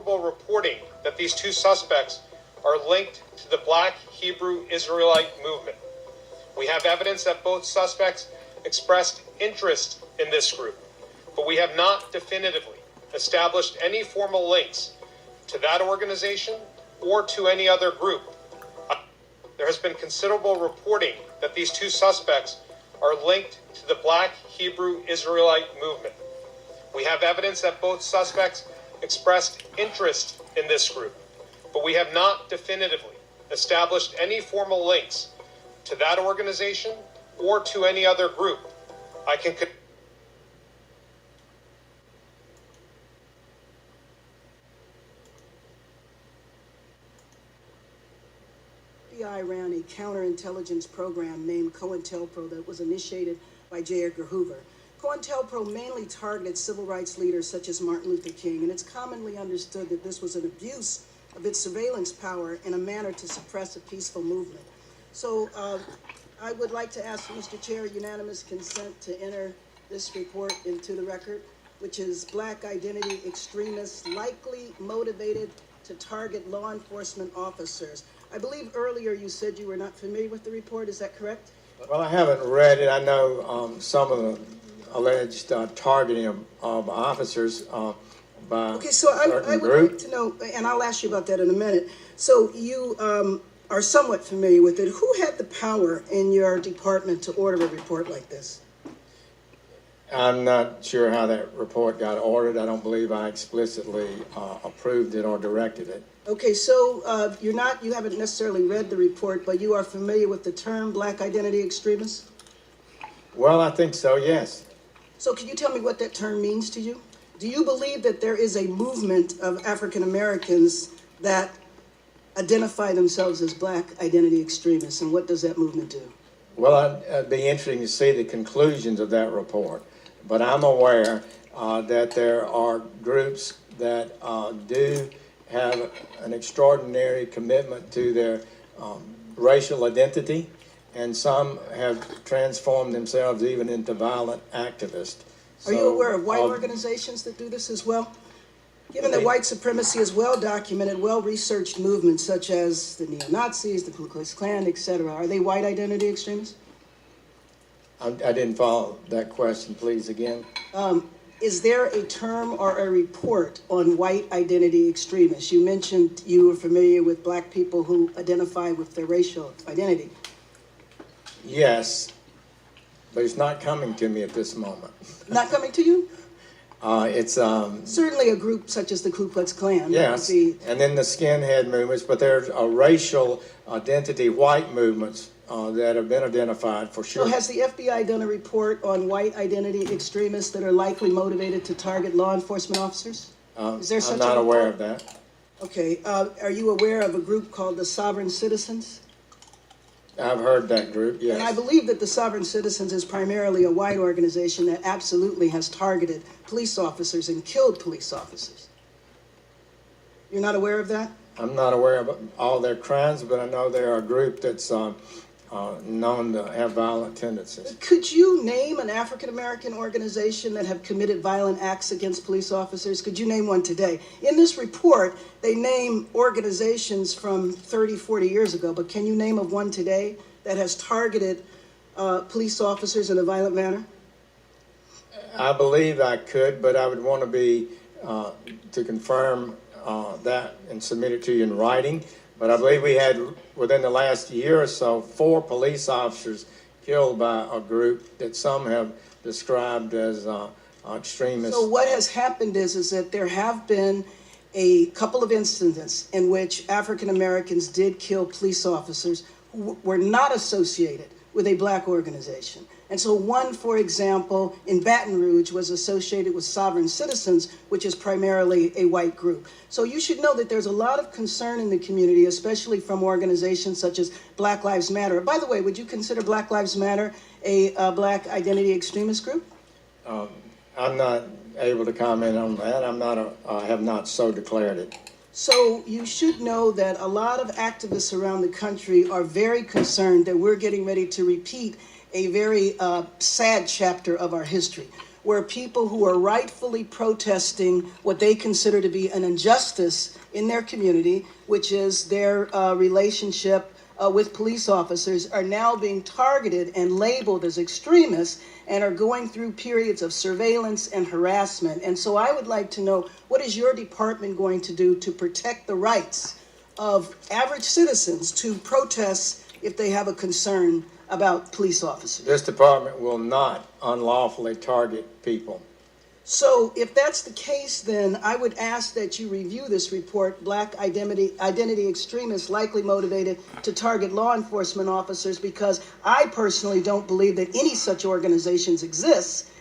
reporting that these two suspects are linked to the Black Hebrew Israelite movement. We have evidence that both suspects expressed interest in this group, but we have not definitively established any formal links to that organization or to any other group. There has been considerable reporting that these two suspects are linked to the Black Hebrew Israelite movement. We have evidence that both suspects expressed interest in this group, but we have not definitively established any formal links to that organization or to any other group. I can FBI ran a counterintelligence program named COINTELPRO that was initiated by J. Edgar Hoover. COINTELPRO mainly targeted civil rights leaders such as Martin Luther King, and it's commonly understood that this was an abuse of its surveillance power in a manner to suppress a peaceful movement. So I would like to ask Mr. Chair unanimous consent to enter this report into the record, which is Black identity extremists likely motivated to target law enforcement officers. I believe earlier you said you were not familiar with the report. Is that correct? Well, I haven't read it. I know some of the alleged targeting of officers by okay, so I would like to know, and I'll ask you about that in a minute. So you are somewhat familiar with it. Who had the power in your department to order a report like this? I'm not sure how that report got ordered. I don't believe I explicitly approved it or directed it. Okay, so you haven't necessarily read the report, but you are familiar with the term Black identity extremists? Well, I think so, yes. So can you tell me what that term means to you? Do you believe that there is a movement of African Americans that identify themselves as Black identity extremists, and what does that movement do? Well, it'd be interesting to see the conclusions of that report, but I'm aware that there are groups that do have an extraordinary commitment to their racial identity, and some have transformed themselves even into violent activists. Are you aware of white organizations that do this as well? Given that white supremacy is well-documented, well-researched movements such as the neo-Nazis, the Ku Klux Klan, etc., are they white identity extremists? I didn't follow that question, please, again. Is there a term or a report on white identity extremists? You mentioned you were familiar with Black people who identify with their racial identity. Yes, but it's not coming to me at this moment. Not coming to you? It's certainly a group such as the Ku Klux Klan. Yes, and then the skinhead movements, but there's a racial identity white movements that have been identified for sure. So has the FBI done a report on white identity extremists that are likely motivated to target law enforcement officers? Is there such I'm not aware of that. Okay. Are you aware of a group called the Sovereign Citizens? I've heard that group, yes. And I believe that the Sovereign Citizens is primarily a white organization that absolutely has targeted police officers and killed police officers. You're not aware of that? I'm not aware of all their crimes, but I know they're a group that's known to have violent tendencies. Could you name an African-American organization that have committed violent acts against police officers? Could you name one today? In this report, they name organizations from 30, 40 years ago, but can you name of one today that has targeted police officers in a violent manner? I believe I could, but I would want to be, to confirm that and submit it to you in writing. But I believe we had, within the last year or so, 4 police officers killed by a group that some have described as extremists. So what has happened is that there have been a couple of incidents in which African Americans did kill police officers who were not associated with a Black organization. And so one, for example, in Baton Rouge was associated with Sovereign Citizens, which is primarily a white group. So you should know that there's a lot of concern in the community, especially from organizations such as Black Lives Matter. By the way, would you consider Black Lives Matter a Black identity extremist group? I'm not able to comment on that. I have not so declared it. So you should know that a lot of activists around the country are very concerned that we're getting ready to repeat a very sad chapter of our history. where people who are rightfully protesting what they consider to be an injustice in their community, which is their relationship with police officers, are now being targeted and labeled as extremists and are going through periods of surveillance and harassment. And so I would like to know, what is your department going to do to protect the rights of average citizens to protest if they have a concern about police officers? This department will not unlawfully target people. So if that's the case, then I would ask that you review this report, Black Identity Extremists Likely Motivated to Target Law Enforcement Officers, because I personally don't believe that any such organizations exists,